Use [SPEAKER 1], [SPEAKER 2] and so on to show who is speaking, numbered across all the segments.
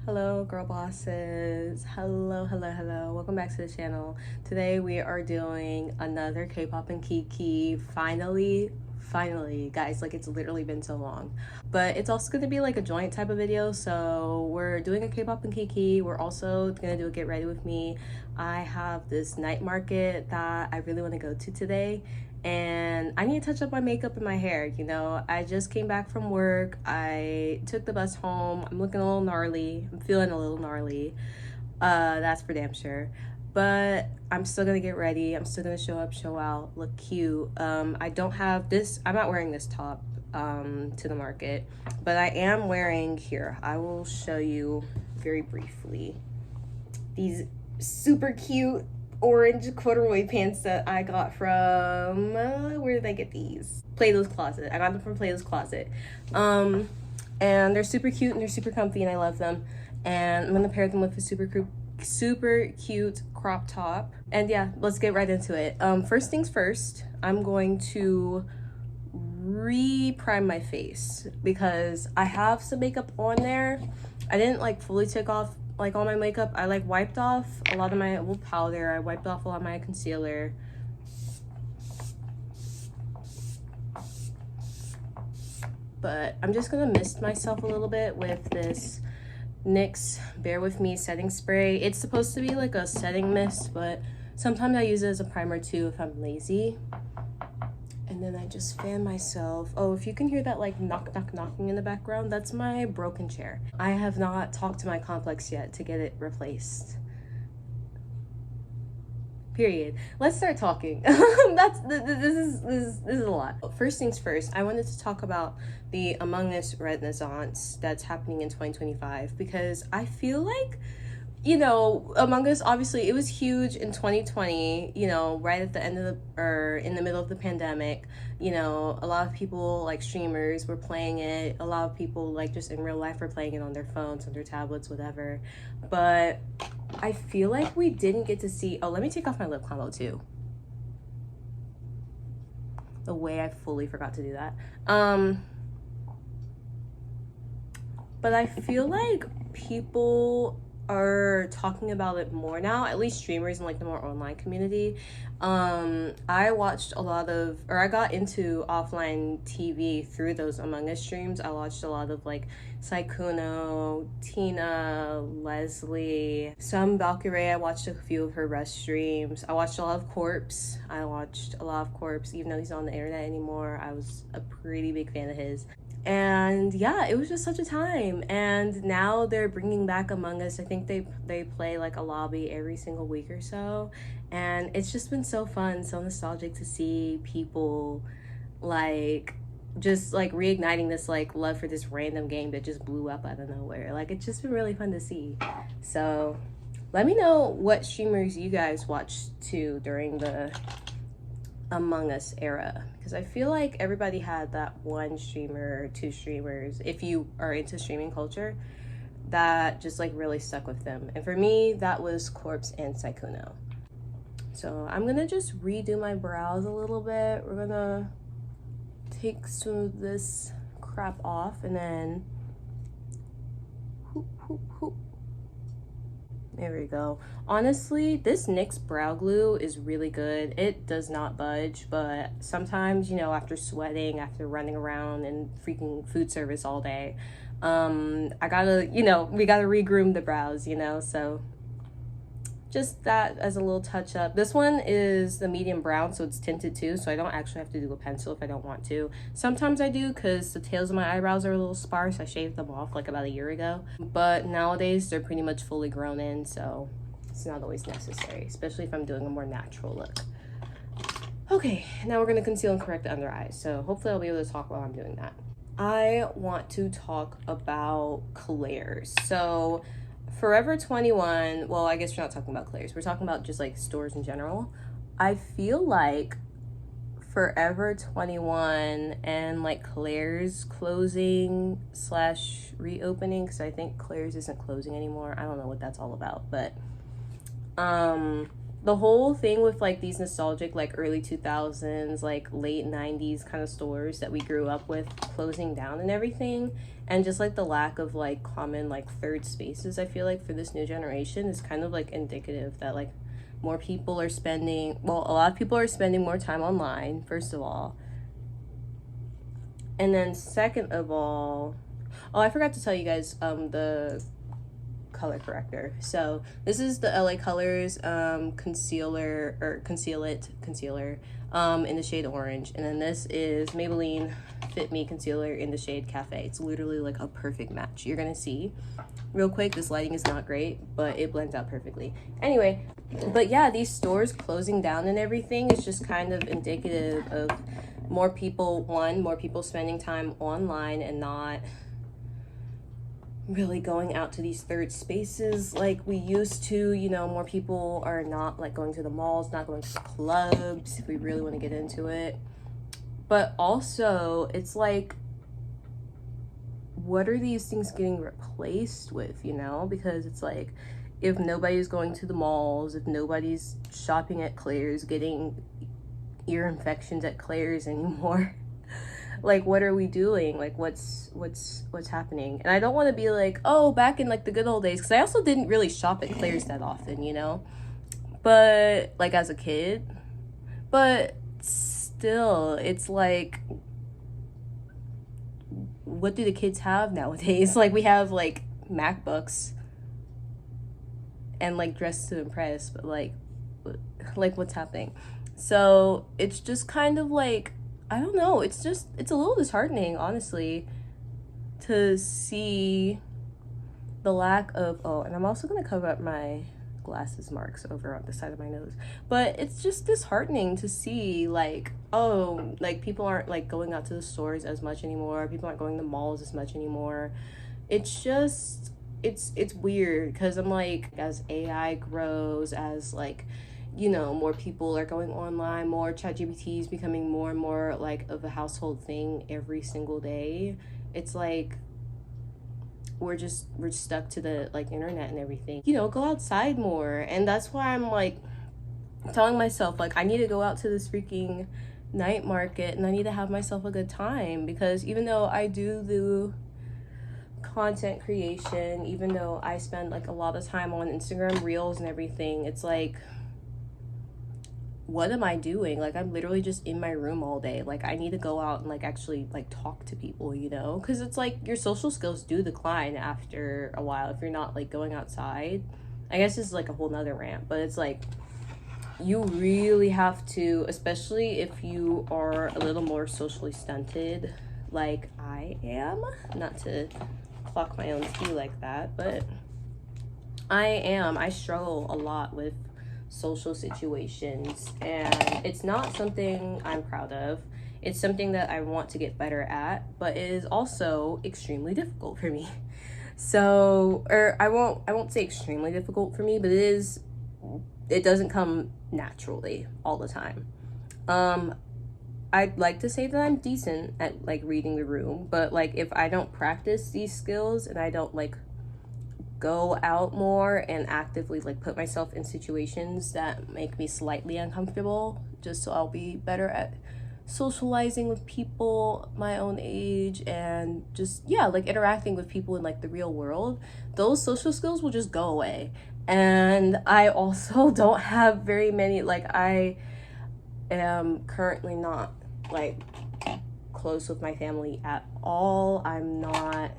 [SPEAKER 1] Hello girl bosses, hello, welcome back to the channel. Today we are doing another K-pop and Kiki. Finally guys, like it's literally been so long, but it's also going to be like a joint type of video. So we're doing a K-pop and Kiki. We're also gonna do a get ready with me. I have this night market that I really want to go to today, and I need to touch up my makeup and my hair. You know, I just came back from work. I took the bus home. I'm looking a little gnarly. I'm feeling a little gnarly. That's for damn sure. But I'm still gonna get ready. I'm still gonna show up, show out, look cute. I don't have this, I'm not wearing this top to the market, but I am wearing, here, I will show you very briefly, these super cute orange corduroy pants that I got from where did I get these? Plato's Closet. I got them from Plato's Closet. And they're super cute and they're super comfy and I love them. And I'm gonna pair them with a super cute crop top. And yeah, let's get right into it. First things first, I'm going to re-prime my face because I have some makeup on there. I didn't like fully take off like all my makeup. I like wiped off a lot of my powder. I wiped off a lot of my concealer. But I'm just gonna mist myself a little bit with this NYX Bear With Me setting spray. It's supposed to be like a setting mist, but sometimes I use it as a primer too if I'm lazy. And then I just fan myself. Oh, if you can hear that like knocking in the background, that's my broken chair. I have not talked to my complex yet to get it replaced. Period. Let's start talking. This is a lot. First things first, I wanted to talk about the Among Us Renaissance that's happening in 2025 because I feel like, you know, Among Us, obviously it was huge in 2020, you know, right at the end of or in the middle of the pandemic. You know, a lot of people, like streamers, were playing it. A lot of people, like just in real life, were playing it on their phones, on their tablets, whatever. But I feel like we didn't get to see, oh, let me take off my lip combo too. The way I fully forgot to do that. But I feel like people are talking about it more now, at least streamers and like the more online community. I watched a lot of, or I got into offline TV through those Among Us streams. I watched a lot of like Saikuno, Tina, Leslie, some Valkyrie. I watched a few of her rest streams. I watched a lot of Corpse. Even though he's not on the internet anymore. I was a pretty big fan of his. And yeah, it was just such a time. And now they're bringing back Among Us. I think they play like a lobby every single week or so, and it's just been so fun, so nostalgic to see people like just like reigniting this like love for this random game that just blew up out of nowhere. Like it's just been really fun to see. So let me know what streamers you guys watched too during the Among Us era, because I feel like everybody had that one streamer or two streamers, if you are into streaming culture, that just like really stuck with them. And for me, that was Corpse and Saikuno. So I'm gonna just redo my brows a little bit. We're gonna take some of this crap off and then whoop. There we go. Honestly, this NYX brow glue is really good. It does not budge, but sometimes, you know, after sweating, after running around and freaking food service all day, I gotta, you know, we gotta regroom the brows, you know, so just that as a little touch up. This one is the medium brown, so it's tinted too, so I don't actually have to do a pencil if I don't want to. Sometimes I do because the tails of my eyebrows are a little sparse. I shaved them off like about a year ago, but nowadays they're pretty much fully grown in, so it's not always necessary, especially if I'm doing a more natural look. Okay, now we're gonna conceal and correct the under eyes, so hopefully I'll be able to talk while I'm doing that. I want to talk about Claire's. So Forever 21, well, I guess we're not talking about Claire's. We're talking about just like stores in general. I feel like Forever 21 and like Claire's closing / reopening, because I think Claire's isn't closing anymore. I don't know what that's all about, but the whole thing with like these nostalgic like early 2000s like late 90s kind of stores that we grew up with closing down and everything, and just like the lack of like common like third spaces, I feel like for this new generation is kind of like indicative that like more people are spending, well, a lot of people are spending more time online, first of all, and then second of all, oh, I forgot to tell you guys the color corrector. So this is the LA Colors concealer, or concealer in the shade orange, and then this is Maybelline Fit Me concealer in the shade Cafe. It's literally like a perfect match. You're gonna see real quick, this lighting is not great, but it blends out perfectly. Anyway, but yeah, these stores closing down and everything is just kind of indicative of more people spending time online and not really going out to these third spaces like we used to. You know, more people are not like going to the malls, not going to clubs, if we really want to get into it. But also, it's like, what are these things getting replaced with, you know? Because it's like, if nobody's going to the malls, if nobody's shopping at Claire's, getting ear infections at Claire's anymore, like, what are we doing? Like, what's happening? And I don't want to be like, oh, back in like the good old days, because I also didn't really shop at Claire's that often, you know, but like as a kid. But still, it's like, what do the kids have nowadays? Like, we have like MacBooks and like Dress to Impress, but like what's happening? So it's just kind of like, I don't know, it's a little disheartening, honestly, to see the lack of, oh, and I'm also gonna cover up my glasses marks over on the side of my nose, but it's just disheartening to see like, oh, like people aren't like going out to the stores as much anymore, people aren't going to malls as much anymore. It's just, it's weird, because I'm like, as AI grows, as like, you know, more people are going online, more ChatGPT is becoming more and more like of a household thing every single day. It's like we're stuck to the like internet and everything. You know, go outside more. And that's why I'm like telling myself like, I need to go out to this freaking night market and I need to have myself a good time, because even though I do content creation, even though I spend like a lot of time on Instagram Reels and everything, it's like, what am I doing? Like, I'm literally just in my room all day. Like, I need to go out and like actually like talk to people, you know, because it's like your social skills do decline after a while if you're not like going outside. I guess this is like a whole nother rant, but it's like, you really have to, especially if you are a little more socially stunted like I am, not to clock my own tea like that, but I struggle a lot with social situations, and it's not something I'm proud of. It's something that I want to get better at, but it is also extremely difficult for me. So, or I won't say extremely difficult for me, but it doesn't come naturally all the time. I'd like to say that I'm decent at like reading the room, but like if I don't practice these skills and I don't like go out more and actively like put myself in situations that make me slightly uncomfortable, just so I'll be better at socializing with people my own age and just, yeah, like interacting with people in like the real world, those social skills will just go away. And I also don't have very many, like I am currently not like close with my family at all. I'm not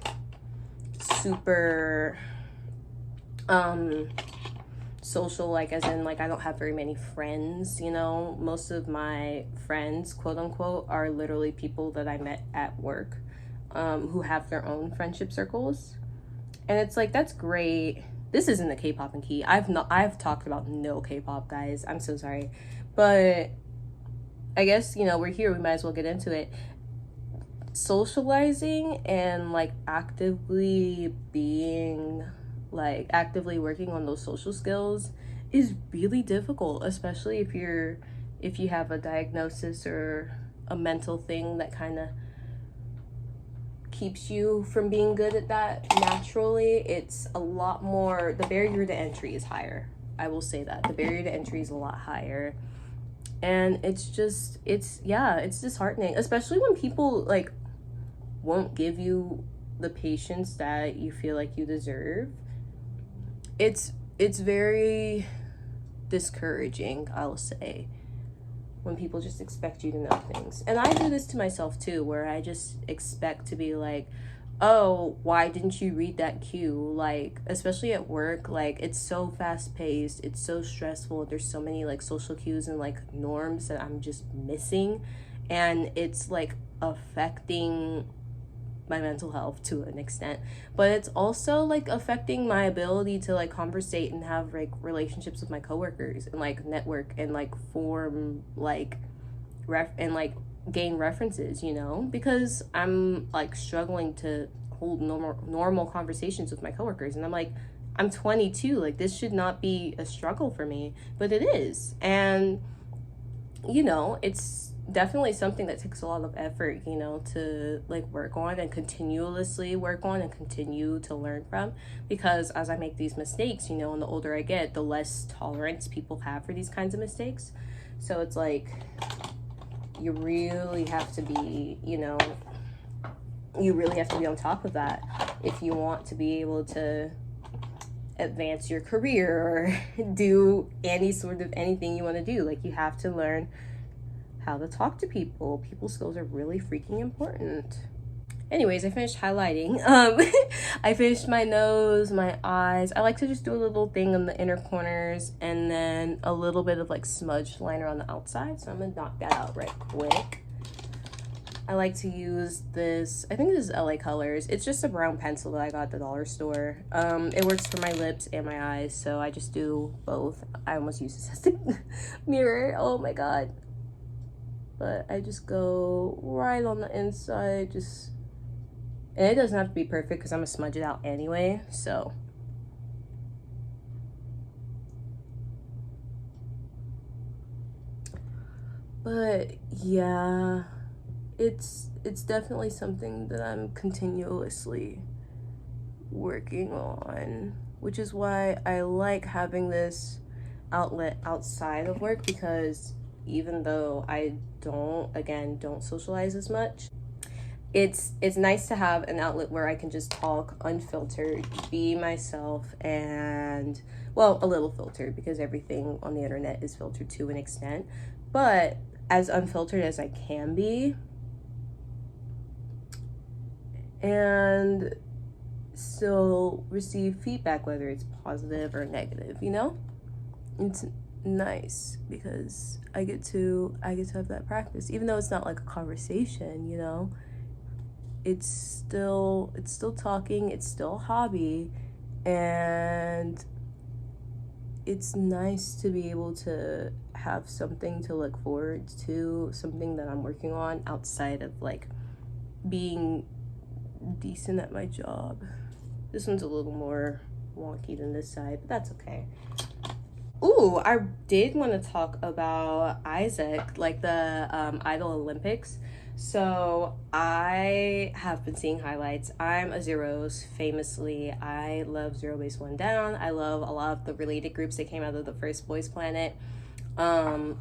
[SPEAKER 1] super social, like as in like I don't have very many friends, you know. Most of my friends, quote unquote, are literally people that I met at work, who have their own friendship circles. And it's like, that's great. This isn't a K-pop and key. I've talked about no K-pop, guys, I'm so sorry, but I guess, you know, we're here, we might as well get into it. Socializing and like actively working on those social skills is really difficult, especially if you have a diagnosis or a mental thing that kind of keeps you from being good at that naturally. It's a lot more, the barrier to entry is higher, I will say that the barrier to entry is a lot higher, and it's disheartening, especially when people like won't give you the patience that you feel like you deserve. It's very discouraging, I'll say, when people just expect you to know things. And I do this to myself too, where I just expect to be like, oh, why didn't you read that cue? Like, especially at work, like, it's so fast paced, it's so stressful, there's so many like social cues and like norms that I'm just missing, and it's like affecting my mental health to an extent, but it's also like affecting my ability to like conversate and have like relationships with my coworkers and like network and like form like gain references, you know, because I'm like struggling to hold normal conversations with my coworkers, and I'm like, I'm 22, like this should not be a struggle for me, but it is. And you know, it's definitely something that takes a lot of effort, you know, to like work on and continuously work on and continue to learn from, because as I make these mistakes, you know, and the older I get, the less tolerance people have for these kinds of mistakes. So it's like, you really have to be, you know, you really have to be on top of that if you want to be able to advance your career or do any sort of anything you want to do. Like, you have to learn how to talk to people. People skills are really freaking important. Anyways, I finished highlighting. I finished my nose, my eyes. I like to just do a little thing on the inner corners and then a little bit of like smudge liner on the outside. So I'm gonna knock that out right quick. I like to use this, I think this is LA Colors. It's just a brown pencil that I got at the dollar store. It works for my lips and my eyes, so I just do both. I almost use this as a mirror, oh my god. But I just go right on the inside, just, and it doesn't have to be perfect because I'm gonna smudge it out anyway, so. But yeah, it's definitely something that I'm continuously working on, which is why I like having this outlet outside of work, because even though I don't socialize as much, it's nice to have an outlet where I can just talk unfiltered, be myself, and, well, a little filtered, because everything on the internet is filtered to an extent, but as unfiltered as I can be, and still receive feedback, whether it's positive or negative, you know? It's nice because I get to have that practice, even though it's not like a conversation, you know. It's still talking, it's still a hobby, and it's nice to be able to have something to look forward to, something that I'm working on outside of like being decent at my job. This one's a little more wonky than this side, but that's okay. Ooh, I did want to talk about ISAC, like the Idol Olympics. So I have been seeing highlights. I'm a Zeros, famously. I love Zero Base One Down. I love a lot of the related groups that came out of the first Boys Planet. I'm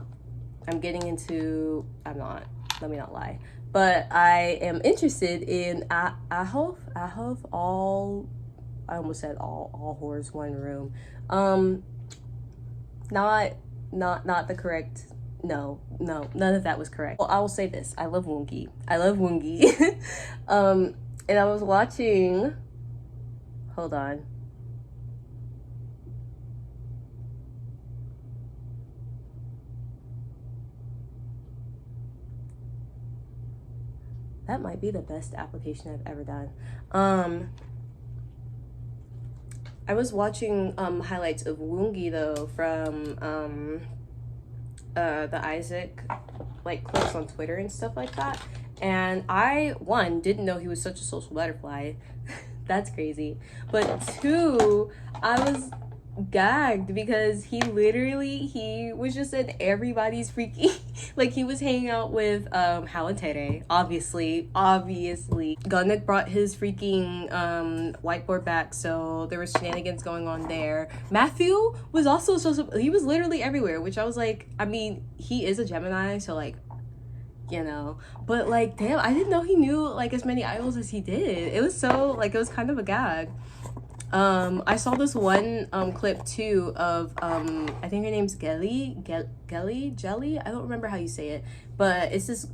[SPEAKER 1] getting into, let me not lie, but I am interested in Ahov, all, I almost said all whores one room. Not the correct, no, none of that was correct. Well, I will say this, I love Woongi. And I was watching, hold on. That might be the best application I've ever done. I was watching highlights of Woongi though from the ISAC like clips on Twitter and stuff like that, and I, one, didn't know he was such a social butterfly. That's crazy. But two, I was gagged because he was just in everybody's freaking like he was hanging out with Hal and Tere, obviously. Gunnick brought his freaking whiteboard back, so there was shenanigans going on there. Matthew was also he was literally everywhere, which I was like, I mean, he is a Gemini, so like, you know, but like, damn, I didn't know he knew like as many idols as he did. It was so like, it was kind of a gag. I saw this one clip too of I think her name's Jelly, I don't remember how you say it, but it's this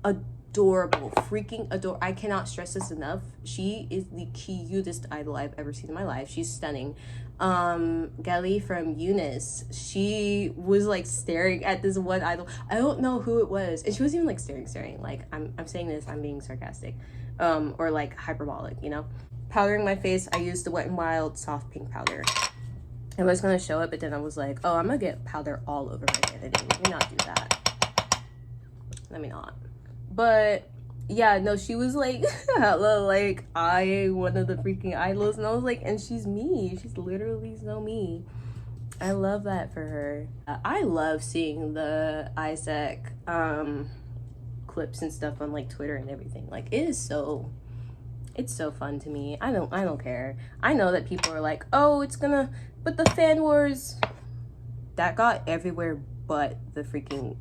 [SPEAKER 1] adorable, freaking I cannot stress this enough. She is the cutest idol I've ever seen in my life. She's stunning. Gelly from Eunice, she was like staring at this one idol. I don't know who it was, and she wasn't even like staring. Like I'm saying this, I'm being sarcastic, or like hyperbolic, you know. Powdering my face, I used the Wet n Wild soft pink powder. I was gonna show it, but then I was like, oh, I'm gonna get powder all over my vanity. Let me not do that. Let me not. But yeah, no, she was like, hello, like, I one of the freaking idols, and I was like, and she's me. She's literally so me. I love that for her. I love seeing the ISAC clips and stuff on like Twitter and everything. Like, it's so fun to me. I don't care. I know that people are like, oh, it's gonna, but the fan wars, that got everywhere but the freaking,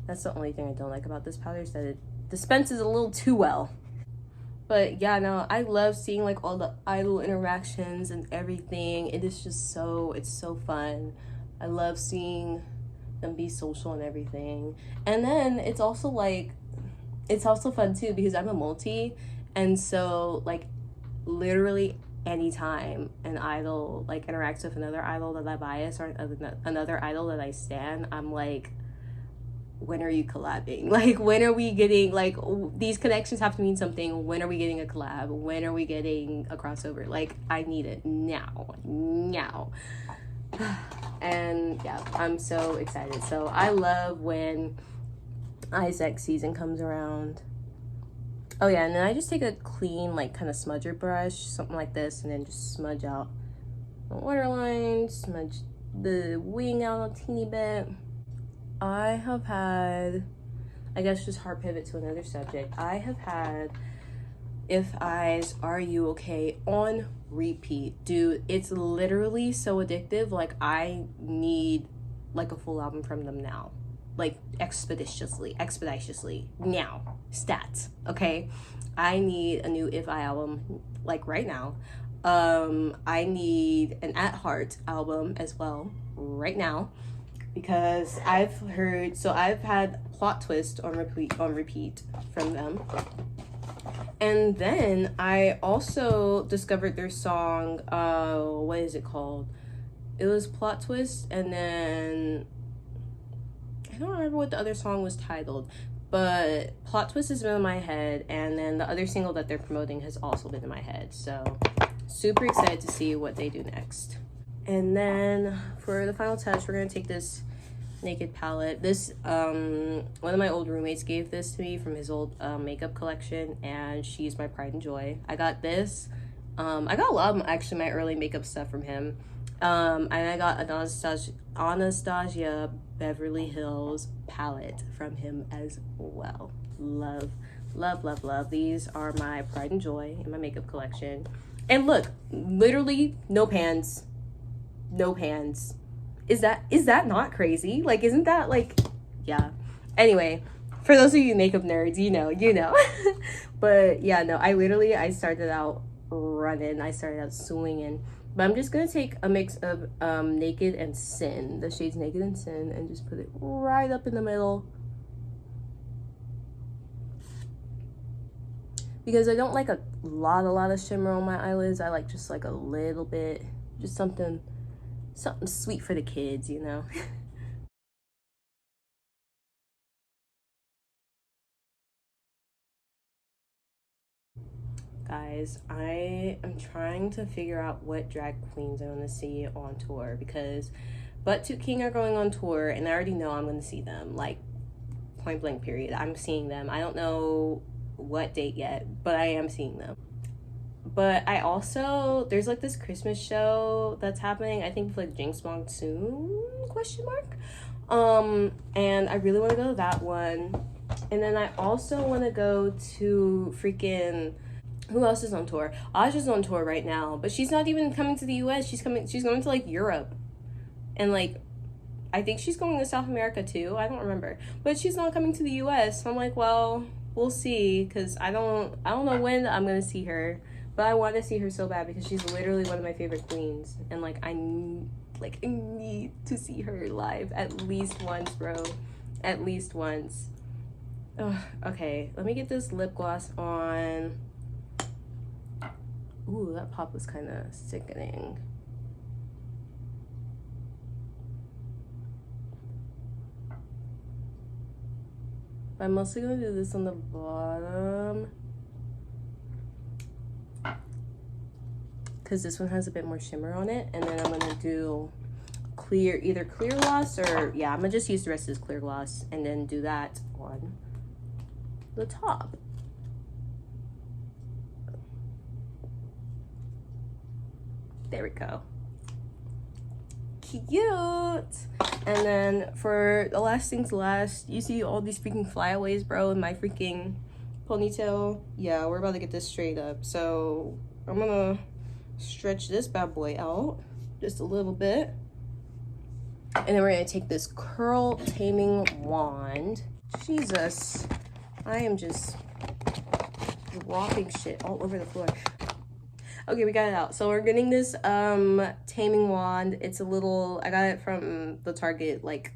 [SPEAKER 1] that's the only thing I don't like about this powder, is that it dispenses a little too well. But yeah, no, I love seeing like all the idol interactions and everything. It is just so, it's so fun. I love seeing them be social and everything. And then it's also like, it's also fun too because I'm a multi, and so like literally anytime an idol like interacts with another idol that I bias or another idol that I stan, I'm like, when are you collabing? Like, when are we getting, like, these connections have to mean something. When are we getting a collab? When are we getting a crossover? Like, I need it now. And yeah, I'm so excited. So I love when ISAC season comes around. Oh yeah, and then I just take a clean like kind of smudger brush, something like this, and then just smudge out the waterline, smudge the wing out a teeny bit. I have had, I guess just hard pivot to another subject, I have had If Eyes Are You Okay on repeat. Dude, it's literally so addictive. Like, I need like a full album from them now, like expeditiously now, stats. Okay, I need a new If I album like right now. I need an At Heart album as well right now, because I've heard, so I've had Plot Twist on repeat from them. And then I also discovered their song, what is it called? It was Plot Twist, and then I don't remember what the other song was titled, but Plot Twist has been in my head, and then the other single that they're promoting has also been in my head. So super excited to see what they do next. And then for the final touch, we're gonna take this Naked palette. This one of my old roommates gave this to me from his old makeup collection, and she's my pride and joy. I got this. I got a lot of actually my early makeup stuff from him. And I got Anastasia Beverly Hills palette from him as well. Love. These are my pride and joy in my makeup collection. And look, literally no pans. Is that not crazy? Like, isn't that like, yeah. Anyway, for those of you makeup nerds, you know. But yeah, no, I started out running. I started out swinging. But I'm just gonna take a mix of Naked and Sin, the shades Naked and Sin, and just put it right up in the middle. Because I don't like a lot of shimmer on my eyelids. I like just like a little bit, just something sweet for the kids, you know. Guys, I am trying to figure out what drag queens I want to see on tour, because But Two King are going on tour, and I already know I'm going to see them, like, point blank period. I'm seeing them. I don't know what date yet, but I am seeing them. But I also, there's like this Christmas show that's happening, I think like Jinx Monsoon question mark. And I really want to go to that one. And then I also want to go to freaking, who else is on tour? Aja's on tour right now, but she's not even coming to the US. She's going to like Europe. And like, I think she's going to South America too. I don't remember. But she's not coming to the US. So I'm like, well, we'll see, cuz I don't know when I'm going to see her. But I want to see her so bad because she's literally one of my favorite queens. And like I need to see her live at least once, bro. At least once. Ugh, okay, let me get this lip gloss on. Ooh, that pop was kind of sickening. But I'm mostly going to do this on the bottom, because this one has a bit more shimmer on it. And then I'm going to do clear, either clear gloss or, yeah, I'm going to just use the rest of this clear gloss and then do that on the top. There we go. Cute. And then for the last things last, you see all these freaking flyaways, bro, in my freaking ponytail. Yeah, we're about to get this straight up. So I'm gonna stretch this bad boy out just a little bit. And then we're gonna take this curl taming wand. Jesus, I am just dropping shit all over the floor. Okay, we got it out. So we're getting this taming wand. It's a little, I got it from the Target like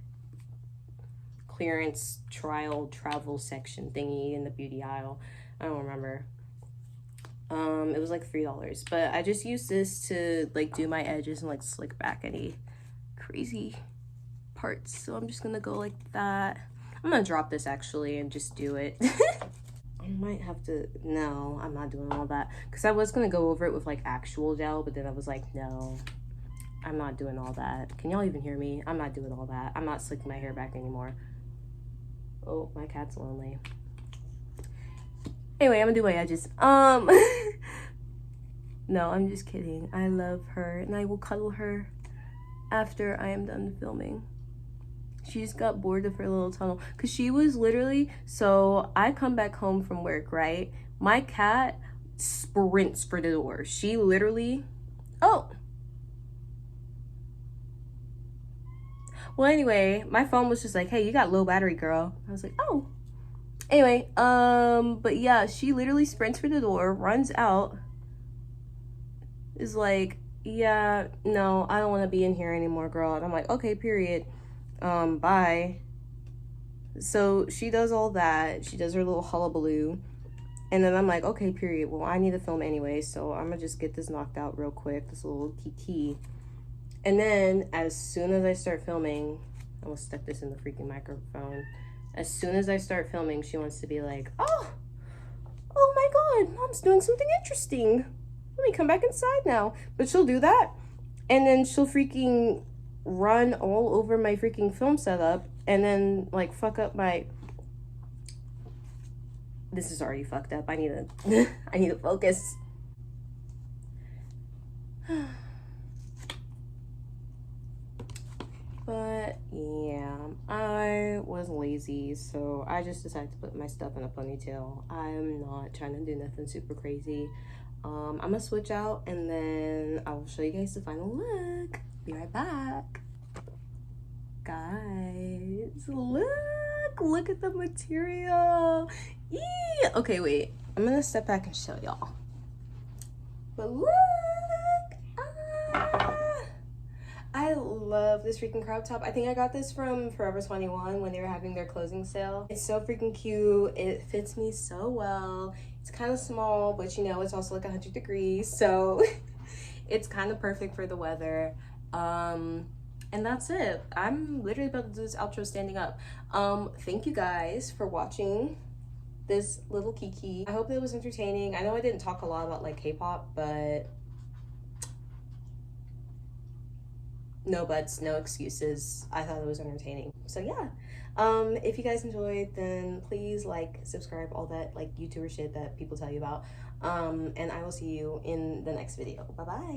[SPEAKER 1] clearance trial travel section thingy in the beauty aisle. I don't remember. It was like $3, but I just used this to like do my edges and like slick back any crazy parts. So I'm just gonna go like that. I'm gonna drop this actually and just do it. I might have to, no, I'm not doing all that, because I was gonna go over it with like actual gel, but then I was like, no, I'm not doing all that. Can y'all even hear me? I'm not doing all that. I'm not slicking my hair back anymore. Oh, my cat's lonely. Anyway, I'm gonna do my edges. No, I'm just kidding. I love her and I will cuddle her after I am done filming. She just got bored of her little tunnel, because she was literally, so I come back home from work, right? My cat sprints for the door. She literally, oh. Well, anyway, my phone was just like, hey, you got low battery, girl. I was like, oh. Anyway, but yeah, she literally sprints for the door, runs out, is like, yeah, no, I don't want to be in here anymore, girl. And I'm like, okay, period. Bye. So she does all that. She does her little hullabaloo. And then I'm like, okay, period. Well, I need to film anyway, so I'm gonna just get this knocked out real quick, this little kiki. And then as soon as I start filming, I will stick this in the freaking microphone. As soon as I start filming, she wants to be like, oh my God, mom's doing something interesting. Let me come back inside now. But she'll do that. And then she'll freaking run all over my freaking film setup and then like fuck up my, this is already fucked up. I need to I need to focus. But yeah, I was lazy, so I just decided to put my stuff in a ponytail. I'm not trying to do nothing super crazy. I'm gonna switch out and then I will show you guys the final look. Be right back. Guys, look at the material. Eee! Okay, wait, I'm gonna step back and show y'all. But look, I love this freaking crop top. I think I got this from Forever 21 when they were having their closing sale. It's so freaking cute. It fits me so well. It's kind of small, but you know, it's also like 100 degrees, so it's kind of perfect for the weather. And that's it. I'm literally about to do this outro standing up. Thank you guys for watching this little kiki. I hope it was entertaining. I know I didn't talk a lot about like K-pop, but no buts, no excuses. I thought it was entertaining. So yeah, if you guys enjoyed, then please like, subscribe, all that like YouTuber shit that people tell you about. And I will see you in the next video. Bye bye.